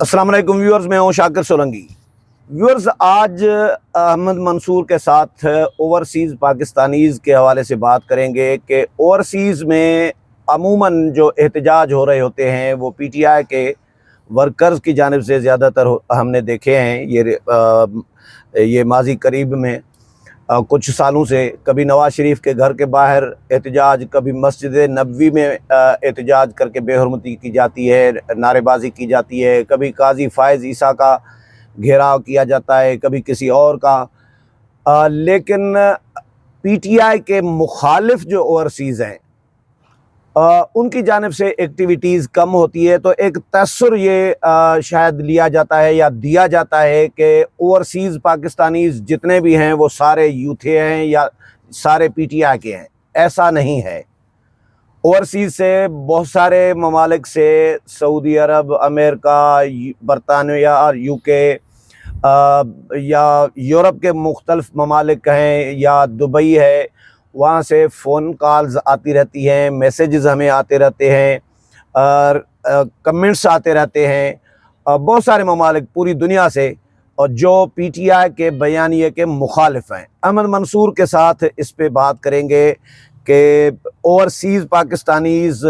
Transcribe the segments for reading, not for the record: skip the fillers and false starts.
अस्सलाम वालेकुम व्यूअर्स, मैं हूं शाकिर सोलंकी। व्यूअर्स, आज अहमद मंसूर के साथ ओवरसीज़ पाकिस्तानीज़ के हवाले से बात करेंगे कि ओवरसीज़ में अमूमन जो एहतजाज हो रहे होते हैं वो पीटीआई के वर्कर्स की जानिब से ज़्यादातर हमने देखे हैं। ये माजी करीब में कुछ सालों से कभी नवाज शरीफ के घर के बाहर एहतजाज, कभी मस्जिद नबवी में एहतजाज करके बेहरमती की जाती है, नारेबाजी की जाती है, कभी काजी फ़ायज़ ईसा का घेराव किया जाता है, कभी किसी और का। लेकिन पीटीआई के मुखालिफ जो ओवरसीज़ हैं उनकी जानिब से एक्टिविटीज़ कम होती है। तो एक तसर ये शायद लिया जाता है या दिया जाता है कि ओवरसीज़ पाकिस्तानीज़ जितने भी हैं वो सारे यूथे हैं या सारे पीटीआई के हैं। ऐसा नहीं है। ओवरसीज़ से बहुत सारे ममालिक से, सऊदी अरब, अमेरिका, बरतानिया और यूके या यूरोप के मुख्तलिफ ममालिक हैं या दुबई है, वहाँ से फ़ोन कॉल्स आती रहती हैं, मैसेजेस हमें आते रहते हैं और कमेंट्स आते रहते हैं बहुत सारे ममालिक पूरी दुनिया से, और जो पीटीआई के बयानिए के मुखालिफ हैं। अहमद मंसूर के साथ इस पे बात करेंगे कि ओवरसीज़ पाकिस्तानीज़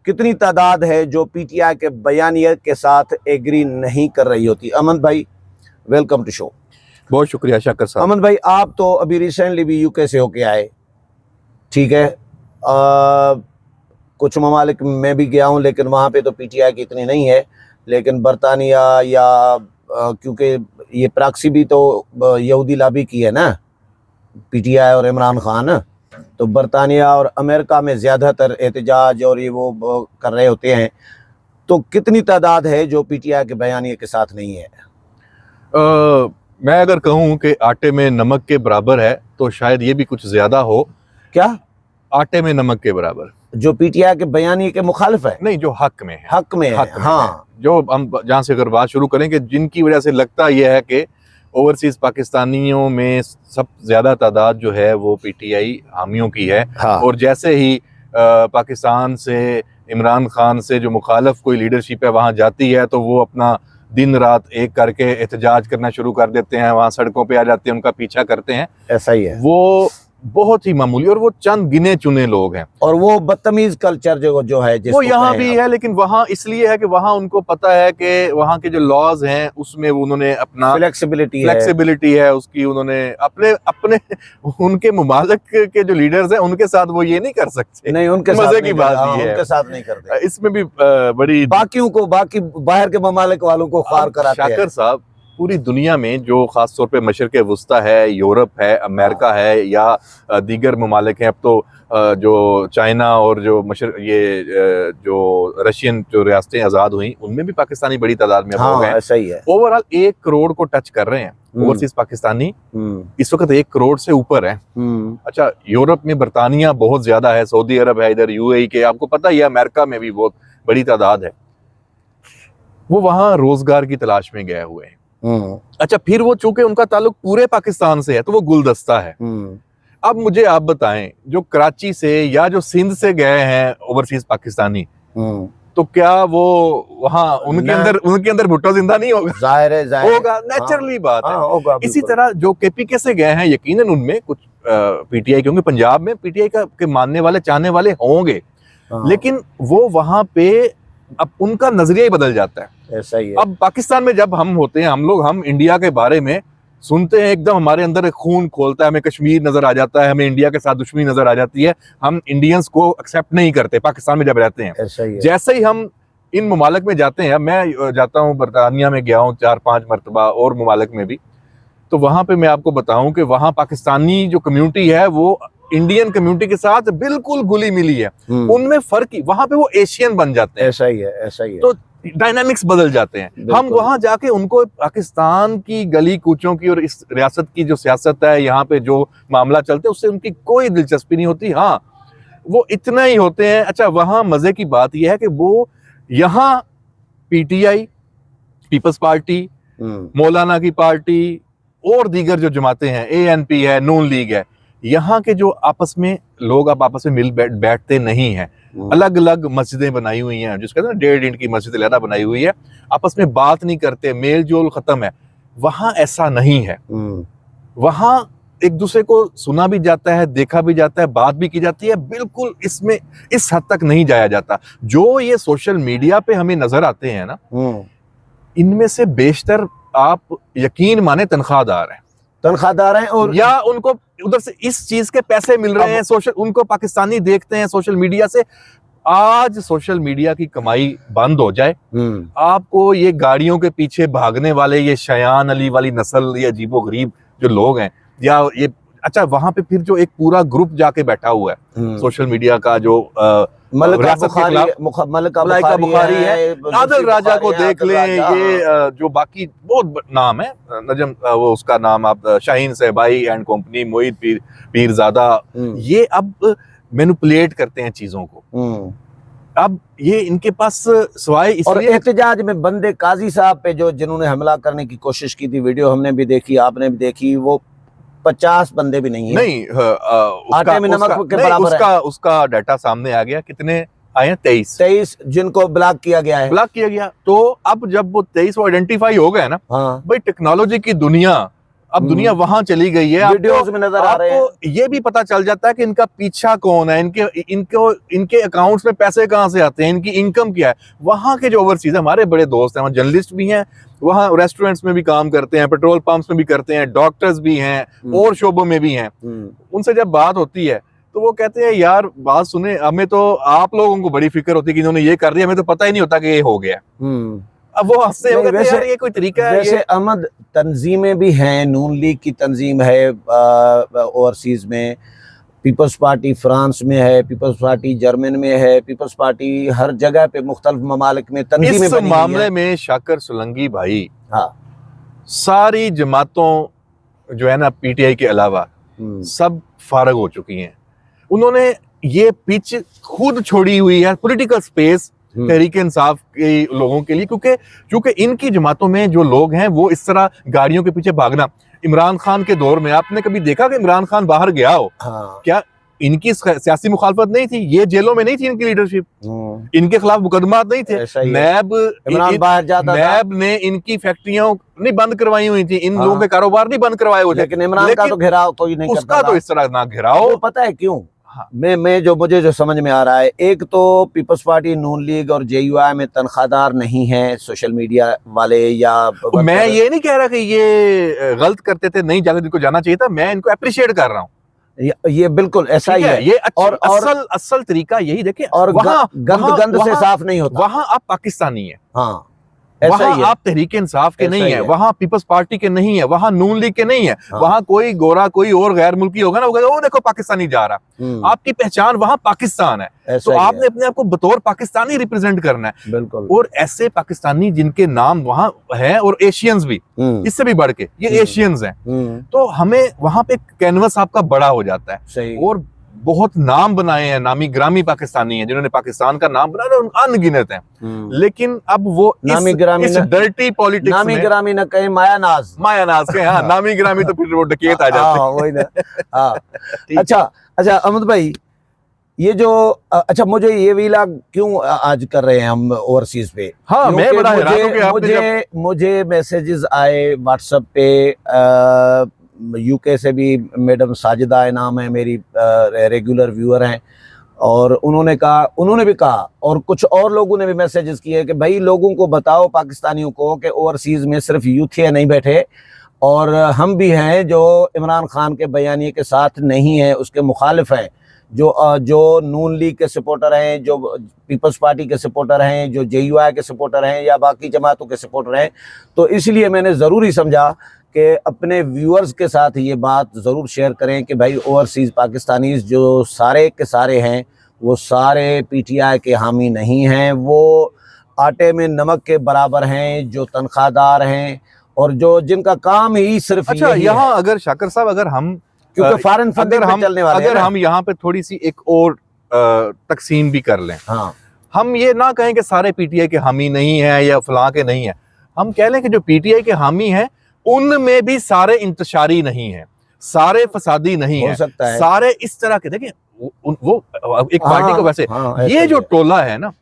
कितनी तादाद है जो पीटीआई के बयानिए के साथ एग्री नहीं कर रही होती। अहमद भाई, वेलकम टू शो। बहुत शुक्रिया शाकिर साहब। अमन भाई, आप तो अभी रिसेंटली भी यूके से होके आए, ठीक है। कुछ ममालिक में भी गया हूँ लेकिन वहाँ पे तो पीटीआई की इतनी नहीं है, लेकिन बरतानिया या क्योंकि ये प्रॉक्सी भी तो यहूदी लाबी की है ना, पीटीआई और इमरान खान, तो बरतानिया और अमेरिका में ज़्यादातर एहतजाज और ये वो कर रहे होते हैं। तो कितनी तादाद है जो पीटीआई के बयानिए के साथ नहीं है? मैं अगर कहूँ कि आटे में नमक के बराबर है तो शायद ये भी कुछ ज्यादा हो। क्या आटे में नमक के बराबर? जो पीटीआई के बयानी के मुखालिफ है? नहीं, जो हक में है। हक में है, हाँ। जो हम जहाँ से अगर बात शुरू करें कि जिनकी वजह से लगता यह है कि ओवरसीज पाकिस्तानियों में सब ज्यादा तादाद जो है वो पीटीआई हामियों की है। हाँ। और जैसे ही पाकिस्तान से, इमरान खान से जो मुखालिफ कोई लीडरशिप है वहाँ जाती है तो वो अपना दिन रात एक करके एहतजाज करना शुरू कर देते हैं, वहाँ सड़कों पे आ जाते हैं, उनका पीछा करते हैं। ऐसा ही है। वो बहुत ही मामूली और वो चंद गिने चुने लोग हैं। और वो बदतमीज कल्चर जो है वो यहाँ भी है, लेकिन वहाँ इसलिए है कि वहाँ उनको पता है कि वहाँ के जो लॉज हैं उसमें उन्होंने अपना फ्लेक्सिबिलिटी है उसकी, उन्होंने अपने उनके मुमालिक के जो लीडर्स हैं उनके साथ वो ये नहीं कर सकते। नहीं, उनके मजे की बात ये है, उनके साथ नहीं करते। इसमें भी बड़ी बाकियों को, बाकी बाहर के ममालिक वालों को खार कराते हैं। शाकिर साहब, पूरी दुनिया में जो खास तौर पे मशरिक़ वुस्ता है, यूरोप है, अमेरिका है या दीगर ममालिक हैं, अब तो जो चाइना और जो जो रशियन जो रियासतें आज़ाद हुई उनमें भी पाकिस्तानी बड़ी तादाद में हो गए। ऐसा ही है। ओवरऑल 1 करोड़ को टच कर रहे हैं ओवरसीज पाकिस्तानी इस वक्त, 1 करोड़ से ऊपर है। अच्छा, यूरोप में बरतानिया बहुत ज्यादा है, सऊदी अरब है, इधर यूएई के, आपको पता ही है, अमेरिका में भी बहुत बड़ी तादाद है। वो वहाँ रोजगार की तलाश में गए हुए हैं। अच्छा, फिर वो चूंकि उनका ताल्लुक पूरे पाकिस्तान से है तो वो गुलदस्ता है। अब मुझे आप बताएं, जो कराची से या जो सिंध से गए हैं ओवरसीज पाकिस्तानी, तो क्या वो वहाँ उनके अंदर भुट्टो जिंदा नहीं होगा? जाहिर है होगा, नेचुरली बात है। इसी तरह जो केपीके से गए हैं, यकीनन उनमें कुछ पीटीआई के होंगे, पंजाब में पीटीआई के मानने वाले, चाहने वाले होंगे, लेकिन वो वहां पे अब उनका नजरिया ही बदल जाता है। ऐसा ही है। अब पाकिस्तान में जब हम होते हैं, हम इंडिया के बारे में सुनते हैं, एकदम हमारे अंदर खून खोलता है, हमें कश्मीर नजर आ जाता है, हमें इंडिया के साथ दुश्मनी नजर आ जाती है, हम इंडियंस को एक्सेप्ट नहीं करते पाकिस्तान में जब रहते हैं। ऐसा ही है। जैसे ही हम इन ममालिक में जाते हैं, मैं जाता हूँ बरतानिया में, गया हूँ 4-5 मरतबा, और ममालिक में भी, तो वहां पे मैं आपको बताऊं कि वहां पाकिस्तानी जो कम्युनिटी है वो इंडियन कम्युनिटी के साथ बिल्कुल घुली मिली है। उनमें फर्क ही, वहां पे वो एशियन बन जाते हैं। ऐसा ही है, ऐसा ही है। तो डायनामिक्स बदल जाते हैं। हम वहां जाके उनको पाकिस्तान की गली कूचों की और इस रियासत की जो सियासत है, यहाँ पे जो मामला चलते हैं, उससे उनकी कोई दिलचस्पी नहीं होती। हाँ, वो इतना ही होते हैं। अच्छा, वहां मजे की बात यह है कि वो यहाँ पीटीआई, पीपल्स पार्टी, मौलाना की पार्टी और दीगर जो जमातें हैं, एएनपी है, नून लीग है, यहाँ के जो आपस में लोग अब आपस में मिल बैठते नहीं हैं, अलग अलग मस्जिदें बनाई हुई हैं, जिसका ना 1.5 इंच की मस्जिद लहरा बनाई हुई है, आपस में बात नहीं करते, मेल जोल खत्म है। वहां ऐसा नहीं है, वहां एक दूसरे को सुना भी जाता है, देखा भी जाता है, बात भी की जाती है, बिल्कुल इसमें इस हद तक नहीं जाया जाता। जो ये सोशल मीडिया पे हमें नजर आते हैं ना, इनमें से बेशतर आप यकीन माने तनख्वाहदार हैं और या उनको उधर से इस चीज के पैसे मिल रहे हैं, सोशल, उनको पाकिस्तानी देखते हैं सोशल मीडिया से। आज सोशल मीडिया की कमाई बंद हो जाए, आपको ये गाड़ियों के पीछे भागने वाले ये शयान अली वाली नस्ल, ये अजीबो गरीब जो लोग हैं, या ये अच्छा वहां पे फिर जो एक पूरा ग्रुप जाके बैठा हुआ है सोशल मीडिया का, जो मलका बुखारी है, आदिल राजा को देख लें, ये जो बाकी बहुत नाम है, नजम वो उसका नाम आप शाहीन सहबाई एंड कंपनी, मोहित पीरजादा, ये अब मैनिपुलेट करते हैं चीजों को। अब ये इनके पास सवाए इसलिए, एहतजाज में बंदे काजी साहब पे जो जिन्होंने हमला करने की कोशिश की थी, वीडियो हमने भी देखी, आपने भी देखी, वो 50 बंदे भी नहीं है, आटे में नमक के बराबर है। उसका डाटा सामने आ गया, कितने आए हैं? 23 जिनको ब्लॉक किया गया। तो अब जब वो 23 वो आइडेंटिफाई हो गए ना, भाई टेक्नोलॉजी की दुनिया, अब दुनिया वहां चली गई है, वीडियोस में नजर आ रहे हैं, आपको ये भी पता चल जाता है कि इनका पीछा कौन है, इनके अकाउंट्स में पैसे कहां से आते हैं, इनकी इनकम क्या है। वहां के जो ओवरसीज, हमारे बड़े दोस्त हैं, वहाँ जर्नलिस्ट भी हैं, वहाँ रेस्टोरेंट्स में भी काम करते हैं, पेट्रोल पंप्स में भी करते हैं, डॉक्टर्स भी हैं और शोबों में भी हैं। उनसे जब बात होती है तो वो कहते हैं यार बात सुने, हमें तो आप लोगों को बड़ी फिक्र होती है कि इन्होंने ये कर दिया, हमें तो पता ही नहीं होता कि ये हो गया। अब वो हंसते हैं, यार ये कोई तरीका है? वैसे अहमद, तंजीमें भी हैं, नून लीग की तंजीम है ओवरसीज में, पीपल्स पार्टी फ्रांस में है, पीपल्स पार्टी जर्मन में है, पीपल्स पार्टी हर जगह पे मुख्तलिफ ममालिक में तंजीमें बनी। इस मामले में शाकर सोलंकी भाई, हाँ, सारी जमातों जो है ना पीटीआई के अलावा सब फारग हो चुकी हैं। उन्होंने ये पिच खुद छोड़ी हुई है, पॉलिटिकल स्पेस तहरीक इंसाफ के लोगों के लिए, क्योंकि इनकी जमातों में जो लोग हैं वो इस तरह गाड़ियों के पीछे भागना। इमरान खान के दौर में आपने कभी देखा कि इमरान खान बाहर गया हो? हाँ। क्या इनकी सियासी मुखालफत नहीं थी? ये जेलों में नहीं थी इनकी लीडरशिप, इनके खिलाफ मुकदमात नहीं थे। नैब ने इनकी फैक्ट्रियां नहीं बंद करवाई हुई थी, इन लोगों के कारोबार नहीं बंद करवाए हुए थे, लेकिन इमरान का तो घेराव कोई नहीं करता, उसका तो इस तरह ना घेराव। पता है क्यों? मुझे जो समझ में आ रहा है, एक तो पीपल्स पार्टी, नून लीग और जेयूआई में तनख्वाहदार नहीं है सोशल मीडिया वाले, या मैं ये नहीं कह रहा कि ये गलत करते थे, नहीं जाकर इनको जाना चाहिए था, मैं इनको अप्रिशिएट कर रहा हूँ, ये बिल्कुल ऐसा ही है। ये और असल तरीका यही देखें, और गंद से साफ नहीं होता। वहां आप पाकिस्तानी है, हाँ, वहां आप तहरीक इंसाफ के नहीं है, वहां पीपल्स पार्टी के नहीं है, वहां नून लीग के नहीं है, वहां कोई गोरा कोई और गैर मुल्की होगा ना, वो कहेगा वो देखो पाकिस्तानी जा रहा। आपकी पहचान वहां पाकिस्तान है, तो आपने अपने आप को बतौर पाकिस्तानी रिप्रेजेंट करना है। बिल्कुल। और ऐसे पाकिस्तानी जिनके नाम वहां है, और एशियंस भी, इससे भी बढ़ के ये एशियंस हैं, तो हमें वहां पे कैनवस आपका बड़ा हो जाता है। और बहुत नाम बनाए हैं, नामी ग्रामी पाकिस्तानी हैं जिन्होंने पाकिस्तान का नाम बनाया, अनगिनत हैं। लेकिन अब वो नामी ग्रामी इस डर्टी पॉलिटिक्स में, नामी ग्रामी न कहे माया नाज के, हाँ, नामी ग्रामी तो फिर वो डकैत आ जाते हैं। वही ना। अच्छा अहमद भाई, ये जो अच्छा, मुझे ये व्लॉग क्यों आज कर रहे हैं हम ओवरसीज पे? हाँ, मैं बड़ा हैरान हूं कि आपने मुझे मैसेजेस आए व्हाट्सएप पे, यूके से भी मैडम साजिदा नाम है मेरी, रेगुलर व्यूअर हैं, और उन्होंने भी कहा और कुछ और लोगों ने भी मैसेजेस किए कि भाई लोगों को बताओ, पाकिस्तानियों को, कि ओवरसीज में सिर्फ यूथिया नहीं बैठे, और हम भी हैं जो इमरान खान के बयानिए के साथ नहीं है, उसके मुखालिफ हैं, जो नून लीग के सपोर्टर हैं, जो पीपल्स पार्टी के सपोर्टर हैं, जो जेयूआई के सपोर्टर हैं, या बाकी जमातों के सपोर्टर हैं। तो इसलिए मैंने ज़रूरी समझा कि अपने व्यूअर्स के साथ ये बात ज़रूर शेयर करें कि भाई ओवरसीज़ पाकिस्तानीज़ जो सारे के सारे हैं, वो सारे पीटीआई के हामी नहीं हैं, वो आटे में नमक के बराबर हैं, जो तनख्वाहदार हैं, और जो जिनका काम ही सिर्फ अच्छा, यहाँ अगर शाकर साहब, अगर हम, क्योंकि फॉरेन फंडिंग पे चलने वाले हैं, अगर हम यहाँ पे थोड़ी सी एक और तकसीम भी कर लें, हाँ, हम ये ना कहें कि सारे पीटीआई के हामी नहीं है या फलां के नहीं है, हम कह लें कि जो पीटीआई के हामी हैं उनमें भी सारे इंतशारी नहीं है, सारे फसादी नहीं हो है, सकता है। सारे इस तरह के। देखिए वो एक पार्टी को वैसे ये जो टोला है ना,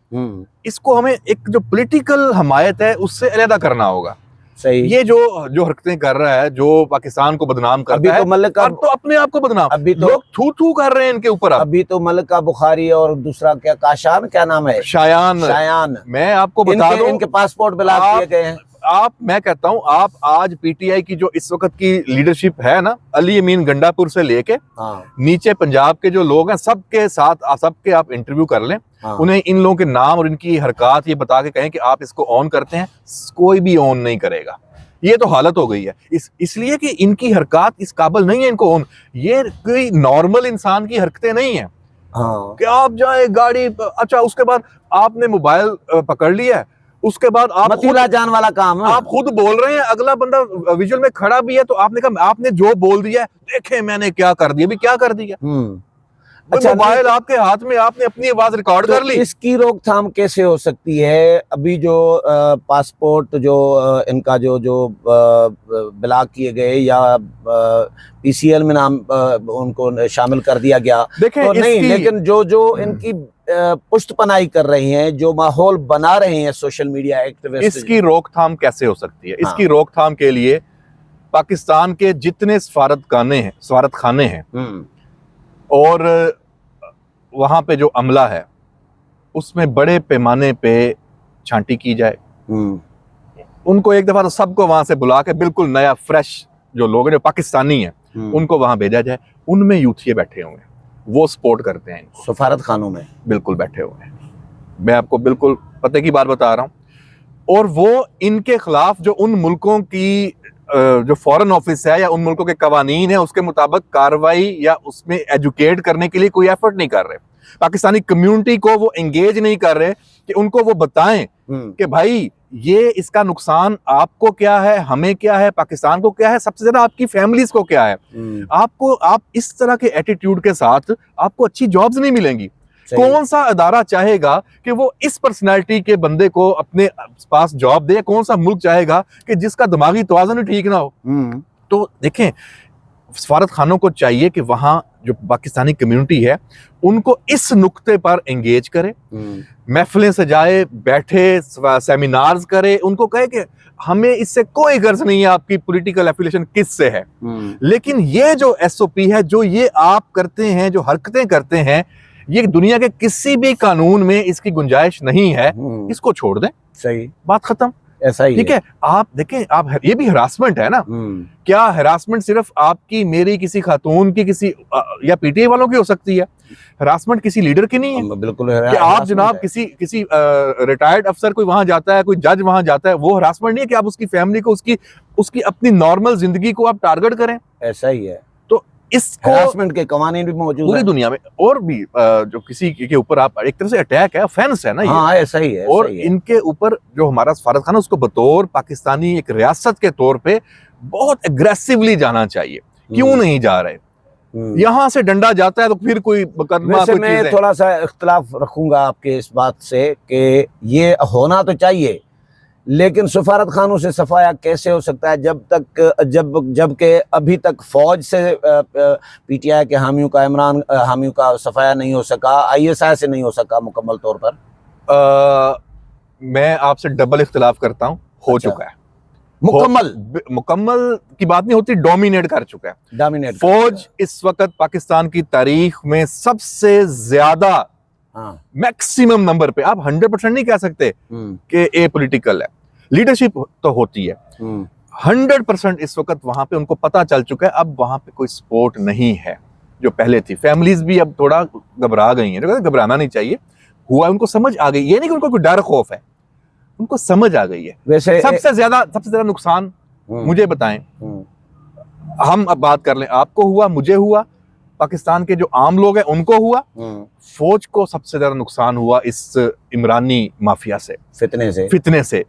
इसको हमें एक जो पॉलिटिकल हमायत है उससे अलग करना होगा। सही। ये जो हरकतें कर रहा है, जो पाकिस्तान को बदनाम करता अभी है, तो मलिक का, तो अपने आप को बदनाम, अभी तो लोग थू थू कर रहे हैं इनके ऊपर। अभी तो मलिक का बुखारी और दूसरा क्या काशान, क्या नाम है, शायान, मैं आपको बता दूं, इनके पासपोर्ट ब्लॉक किए गए हैं। मैं कहता हूं, आप आज पीटीआई की जो इस वक्त की लीडरशिप है ना, अली अमीन गंडापुर से लेके नीचे पंजाब के जो लोग हैं, सबके साथ सबके आप इंटरव्यू कर लें। उन्हें इन लोगों के नाम और इनकी हरकत ये बता के कहें कि आप इसको ऑन करते हैं, कोई भी ऑन नहीं करेगा। ये तो हालत हो गई है इसलिए कि इनकी हरकत इस काबिल नहीं है इनको ऑन। ये कोई नॉर्मल इंसान की हरकतें नहीं है कि आप जाए गाड़ी, अच्छा उसके बाद आपने मोबाइल पकड़ लिया है, उसके बाद आप मतीला जान वाला काम है। आप खुद बोल रहे हैं, अगला बंदा विजुअल में खड़ा भी है, तो आपने कहा आपने जो बोल दिया है, देखे मैंने क्या कर दिया, भी क्या कर दिया। अच्छा, मोबाइल आपके हाथ में, आपने अपनी आवाज रिकॉर्ड कर ली। इसकी रोकथाम कैसे हो सकती है? अभी जो पासपोर्ट जो इनका जो ब्लॉक किए गए या पीसीएल में नाम उनको शामिल कर दिया गया, तो नहीं, लेकिन जो इनकी पुष्टपनाही कर रही हैं, जो माहौल बना रहे हैं सोशल मीडिया एक्टिविस्ट, इसकी रोकथाम कैसे हो सकती है? इसकी रोकथाम के लिए पाकिस्तान के जितने सफारत खाने हैं और वहां पे जो अमला है, उसमें बड़े पैमाने पे छांटी की जाए। उनको एक दफा तो सबको वहां से बुला के बिल्कुल नया फ्रेश जो लोग हैं, जो पाकिस्तानी हैं, उनको वहां भेजा जाए। उनमें यूथिये बैठे हुए हैं, वो सपोर्ट करते हैं, सफारत खानों में बिल्कुल बैठे हुए हैं। मैं आपको बिल्कुल पते की बात बता रहा हूं। और वो इनके खिलाफ जो उन मुल्कों की जो फॉरेन ऑफिस है या उन मुल्कों के कवानीन है, उसके मुताबिक कार्रवाई या उसमें एजुकेट करने के लिए कोई एफर्ट नहीं कर रहे। पाकिस्तानी कम्युनिटी को वो एंगेज नहीं कर रहे कि उनको वो बताएं कि भाई ये इसका नुकसान आपको क्या है, हमें क्या है, पाकिस्तान को क्या है, सबसे ज्यादा आपकी फैमिलीज को क्या है। आप इस तरह के एटीट्यूड के साथ आपको अच्छी जॉब्स नहीं मिलेंगी। कौन सा अदारा चाहेगा कि वो इस पर्सनैलिटी के बंदे को अपने पास जॉब दे? कौन सा मुल्क चाहेगा कि जिसका दिमागी तवाज़ुन ठीक ना हो? तो देखें, सफारत खानों को चाहिए कि वहां जो पाकिस्तानी कम्युनिटी है, उनको इस नुक्ते पर एंगेज करे, महफिलें सजाए, बैठे, सेमिनार्स करे, उनको कहे कि हमें इससे कोई गर्ज नहीं है आपकी पॉलिटिकल एफिलिएशन किससे है, लेकिन ये जो एसओपी है, जो ये आप करते हैं, जो हरकतें करते हैं, ये दुनिया के किसी भी कानून में इसकी गुंजाइश नहीं है, इसको छोड़ दें। सही बात, खत्म। ऐसा ही ठीक है। आप देखें, आप ये भी हरासमेंट है ना। क्या हरासमेंट सिर्फ आपकी, मेरी, किसी खातून की, किसी या पीटीआई वालों की हो सकती है? हरासमेंट किसी लीडर की नहीं है। बिल्कुल कि आप जनाब किसी रिटायर्ड अफसर कोई वहां जाता है, कोई जज वहां जाता है, वो हरासमेंट नहीं है कि आप उसकी फैमिली को, उसकी अपनी नॉर्मल जिंदगी को आप टारगेट करें। ऐसा ही है। इसको हरासमेंट के कवानीन भी मौजूद पूरी दुनिया में, और भी जो किसी के ऊपर आप एक तरह से अटैक है, ऑफेंस है ना ये। हाँ, ऐसा ही है। और इनके ऊपर जो हमारा सफारत खाना, उसको बतौर पाकिस्तानी एक रियासत के तौर पे बहुत एग्रेसिवली जाना चाहिए। क्यों नहीं जा रहे? यहां से डंडा जाता है तो फिर कोई मुकदमा, कोई मैं थोड़ा सा इख्तिलाफ रखूंगा आपके इस बात से कि ये होना तो चाहिए, लेकिन सफारत खानों से सफाया कैसे हो सकता है जबकि अभी तक फौज से पीटीआई के हामियों का सफाया नहीं हो सका, आईएसआई से नहीं हो सका मुकम्मल तौर पर। मैं आपसे डबल इख्तिलाफ करता हूं। हो चुका है मुकम्मल की बात नहीं होती, डोमिनेट कर चुका है। डोमिनेट फौज इस वक्त पाकिस्तान की तारीख में सबसे ज्यादा मैक्सिमम नंबर पे, आप 100% नहीं कह सकते कि ए पॉलिटिकल है, लीडरशिप तो होती है। 100% इस वक्त वहां पे उनको पता चल चुका है, अब वहां पे कोई सपोर्ट नहीं है जो पहले थी। फैमिलीज भी अब थोड़ा घबरा गई हैं, घबराना नहीं चाहिए, हुआ उनको समझ आ गई। ये नहीं कि उनको कोई डर खौफ है, उनको समझ आ गई है। वैसे सबसे ज्यादा नुकसान मुझे बताएं, हम अब बात कर लें, आपको हुआ, मुझे हुआ, पाकिस्तान के जो आम लोग हैं उनको हुआ, फौज को सबसे ज्यादा नुकसान हुआ इस इमरानी माफिया से, फितने से।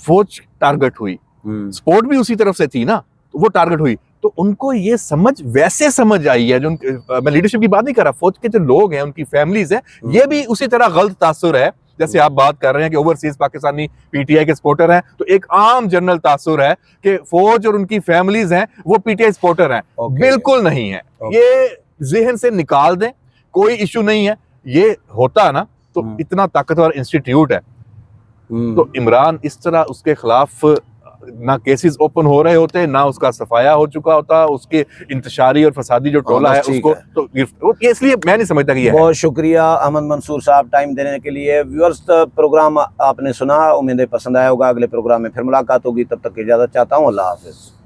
फौज टारगेट हुई, सपोर्ट भी उसी तरफ से थी ना, तो वो टारगेट हुई। तो उनको ये वैसे समझ आई है, जो मैं लीडरशिप की बात नहीं कर रहा, फौज के जो लोग हैं, उनकी फैमिलीज हैं, ये भी उसी तरह गलत तासुर है जैसे आप बात कर रहे हैं कि ओवरसीज पाकिस्तानी पीटीआई के सपोर्टर हैं, तो एक आम जनरल तासुर है कि फौज और उनकी फैमिलीज हैं वो पीटीआई सपोर्टर हैं। बिल्कुल नहीं है, ये जहन से निकाल दें, कोई इशू नहीं है। ये होता ना तो इतना ताकतवर इंस्टीट्यूट है, तो इमरान इस तरह उसके खिलाफ ना केसेस ओपन हो रहे होते, ना उसका सफाया हो चुका होता, उसके इंतशारी और फसादी जो टोला है उसको तो ये, इसलिए मैं नहीं समझता कि ये बहुत शुक्रिया अहमद मंसूर साहब टाइम देने के लिए। व्यूअर्स, प्रोग्राम आपने सुना, उम्मीद है पसंद आया होगा। अगले प्रोग्राम में फिर मुलाकात होगी, तब तक की इजाज़त चाहता हूँ। अल्लाह हाफिज़।